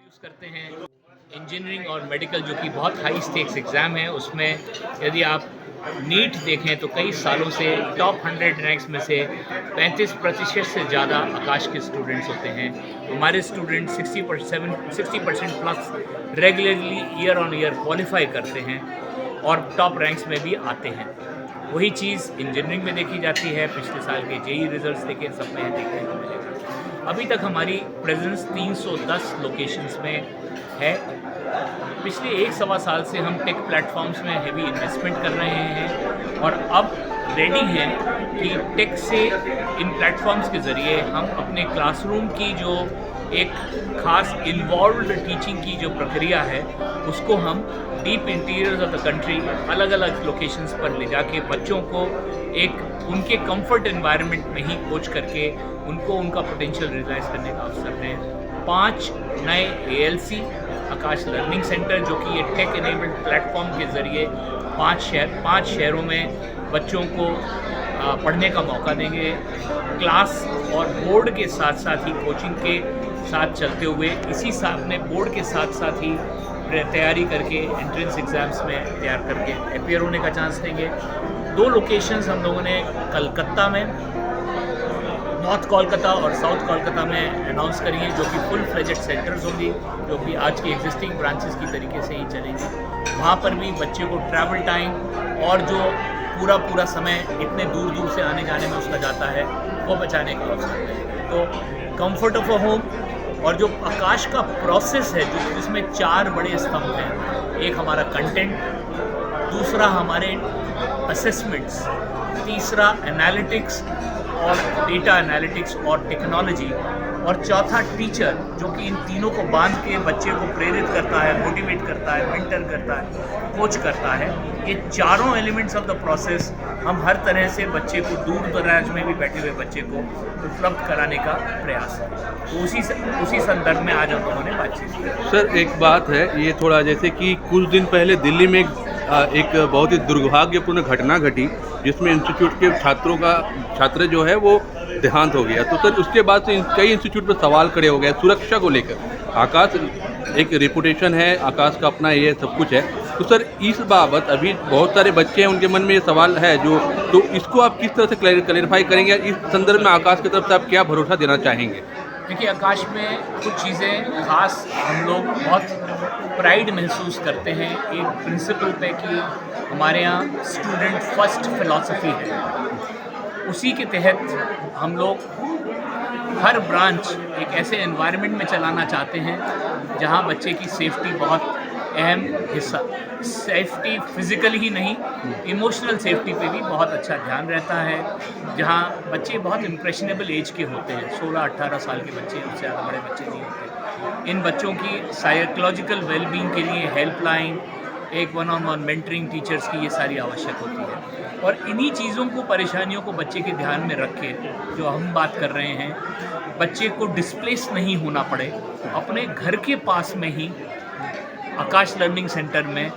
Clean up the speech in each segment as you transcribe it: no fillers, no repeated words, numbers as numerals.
Use करते हैं। Engineering और मेडिकल जो कि बहुत हाई स्टेक्स एग्ज़ाम है, उसमें यदि आप नीट देखें तो कई सालों से टॉप 100 रैंक्स में से 35% से ज़्यादा आकाश के स्टूडेंट्स होते हैं। हमारे student 60% plus regularly year on year qualify करते हैं और टॉप रैंक्स में भी आते हैं। वही चीज़ इंजीनियरिंग में देखी जाती है। पिछले साल के जेईई रिजल्ट्स देखें, सब में देखने को मिलेगा। अभी तक हमारी प्रेजेंस 310 लोकेशंस में है। पिछले 1 सवा साल से हम टेक प्लेटफॉर्म्स में हेवी इन्वेस्टमेंट कर रहे हैं और अब रेडी हैं कि टेक से इन प्लेटफॉर्म्स के ज़रिए हम अपने क्लासरूम की जो एक खास इन्वॉल्व्ड टीचिंग की जो प्रक्रिया है, उसको हम deep interiors of the country अलग अलग लोकेशंस पर ले जाके बच्चों को एक उनके कंफर्ट एनवायरनमेंट में ही कोच करके उनको उनका पोटेंशियल रियलाइज करने का अवसर दें। 5 नए ALC आकाश लर्निंग सेंटर, जो कि ये टेक एनेबल्ड प्लेटफॉर्म के ज़रिए 5 शहरों में बच्चों को पढ़ने का मौका देंगे। क्लास और बोर्ड के साथ साथ ही कोचिंग के साथ चलते हुए इसी साथ में बोर्ड के साथ साथ ही तैयारी करके एंट्रेंस एग्ज़ाम्स में तैयार करके अपीयर होने का चांस देंगे। 2 लोकेशंस हम लोगों ने कलकत्ता में, नॉर्थ कोलकाता और साउथ कोलकाता में अनाउंस करी है, जो कि फुल फ्लेजेड सेंटर्स होंगी, जो कि आज की एग्जिस्टिंग ब्रांचेस की तरीके से ही चलेंगी। वहाँ पर भी बच्चे को ट्रैवल टाइम और जो पूरा समय इतने दूर दूर से आने जाने में उसका जाता है, वो बचाने का अवसर है। तो कंफर्ट ऑफ अ होम और जो आकाश का प्रोसेस है, जो जिसमें 4 बड़े स्तंभ हैं। एक हमारा कंटेंट, दूसरा हमारे असेसमेंट्स, तीसरा एनालिटिक्स और डेटा एनालिटिक्स और टेक्नोलॉजी, और चौथा टीचर, जो कि इन तीनों को बांध के बच्चे को प्रेरित करता है, मोटिवेट करता है, मेंटर करता है, कोच करता है। ये चारों एलिमेंट्स ऑफ द प्रोसेस हम हर तरह से बच्चे को, दूर दराज में भी बैठे हुए बच्चे को उपलब्ध कराने का प्रयास है। तो उसी संदर्भ में आज हम लोगों ने बातचीत की। सर, एक बात है, ये थोड़ा जैसे कि कुछ दिन पहले दिल्ली में एक बहुत ही दुर्भाग्यपूर्ण घटना घटी, जिसमें इंस्टीट्यूट के छात्र जो है वो देहांत हो गया। तो सर, उसके बाद से कई इंस्टीट्यूट पर सवाल खड़े हो गए सुरक्षा को लेकर। आकाश एक रेपुटेशन है, आकाश का अपना ये सब कुछ है। तो सर, इस बाबत अभी बहुत सारे बच्चे हैं, उनके मन में ये सवाल है जो, तो इसको आप किस तरह से क्लैरिफाई करेंगे? इस संदर्भ में आकाश की तरफ से आप क्या भरोसा देना चाहेंगे? देखिए, आकाश में कुछ चीज़ें खास हम लोग बहुत प्राइड महसूस करते हैं एक प्रिंसिपल पे कि हमारे यहाँ स्टूडेंट फर्स्ट फिलॉसफी है। उसी के तहत हम लोग हर ब्रांच एक ऐसे एनवायरनमेंट में चलाना चाहते हैं जहाँ बच्चे की सेफ्टी बहुत अहम हिस्सा, सेफ्टी फिज़िकली ही नहीं, इमोशनल सेफ्टी पे भी बहुत अच्छा ध्यान रहता है। जहाँ बच्चे बहुत इम्प्रेशनेबल एज के होते हैं, 16-18 साल के बच्चे, उससे ज़्यादा बड़े बच्चे नहीं होते। इन बच्चों की साइकोलॉजिकल वेलबींग के लिए हेल्पलाइन, एक वन-ऑन-वन मेंटरिंग टीचर्स की, ये सारी आवश्यक होती है। और इन्हीं चीज़ों को, परेशानियों को बच्चे के ध्यान में रख के जो हम बात कर रहे हैं, बच्चे को डिस्प्लेस नहीं होना पड़े, अपने घर के पास में ही आकाश लर्निंग सेंटर में,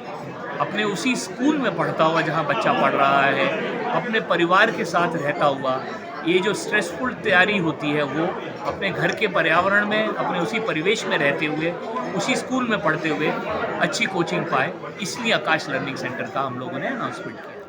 अपने उसी स्कूल में पढ़ता हुआ जहाँ बच्चा पढ़ रहा है, अपने परिवार के साथ रहता हुआ, ये जो स्ट्रेसफुल तैयारी होती है वो अपने घर के पर्यावरण में, अपने उसी परिवेश में रहते हुए, उसी स्कूल में पढ़ते हुए अच्छी कोचिंग पाए। इसलिए आकाश लर्निंग सेंटर का हम लोगों ने अनाउंसमेंट किया।